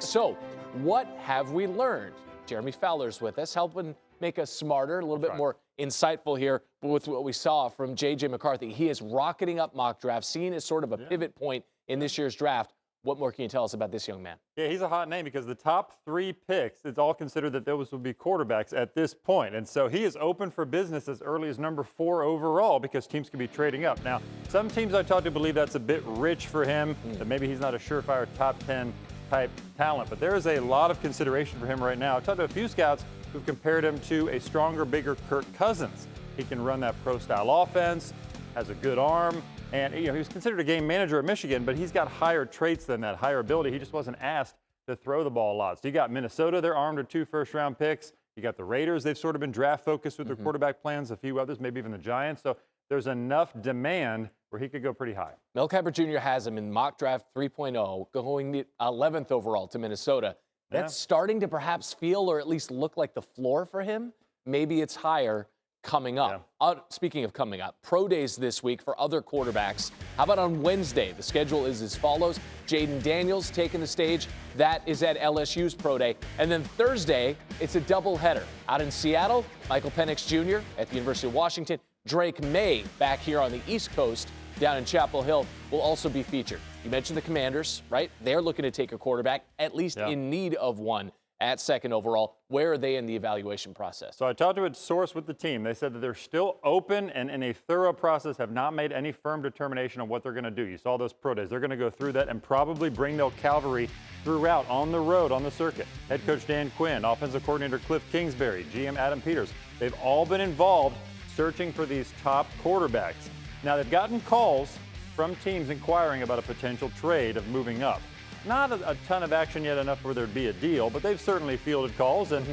So what have we learned? Jeremy Fowler's with us, helping make us smarter, a little bit more insightful here with what we saw from J.J. McCarthy. He is rocketing up mock drafts, seen as sort of a pivot point in this year's draft. What more can you tell us about this young man? Yeah, he's a hot name because the top 3 picks, it's all considered that those will be quarterbacks at this point. And so he is open for business as early as number 4 overall because teams could be trading up. Now, some teams I talked to believe that's a bit rich for him, that maybe he's not a surefire top 10 type talent. But there is a lot of consideration for him right now. I talked to a few scouts who've compared him to a stronger, bigger Kirk Cousins. He can run that pro-style offense, has a good arm. And he was considered a game manager at Michigan, but he's got higher traits than that, higher ability. He just wasn't asked to throw the ball a lot. So you got Minnesota, they're armed with 2 first-round picks. You got the Raiders, they've sort of been draft-focused with their quarterback plans, a few others, maybe even the Giants. So there's enough demand where he could go pretty high. Mel Kiper Jr. has him in mock draft 3.0, going 11th overall to Minnesota. That's starting to perhaps feel or at least look like the floor for him. Maybe it's higher coming up. Speaking of coming up, pro days this week for other quarterbacks. How about on Wednesday? The schedule is as follows. Jaden Daniels taking the stage. That is at LSU's pro day. And then Thursday, it's a doubleheader. Out in Seattle, Michael Penix Jr. at the University of Washington. Drake May back here on the East Coast down in Chapel Hill will also be featured. You mentioned the Commanders, right? They're looking to take a quarterback, at least in need of one. At 2nd overall. Where are they in the evaluation process? So I talked to a source with the team. They said that they're still open and in a thorough process, have not made any firm determination on what they're going to do. You saw those pro days. They're going to go through that and probably bring their cavalry throughout on the road, on the circuit. Head coach Dan Quinn, offensive coordinator Cliff Kingsbury, GM Adam Peters. They've all been involved searching for these top quarterbacks. Now, they've gotten calls from teams inquiring about a potential trade of moving up. Not a ton of action yet, enough where there'd be a deal, but they've certainly fielded calls. And,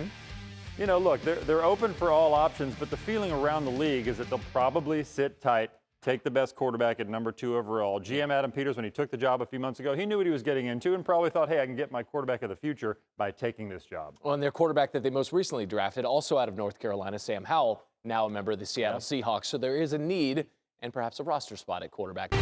you know, look, they're open for all options, but the feeling around the league is that they'll probably sit tight, take the best quarterback at number 2 overall. GM Adam Peters, when he took the job a few months ago, he knew what he was getting into and probably thought, hey, I can get my quarterback of the future by taking this job. Well, and their quarterback that they most recently drafted, also out of North Carolina, Sam Howell, now a member of the Seattle Seahawks. So there is a need and perhaps a roster spot at quarterback.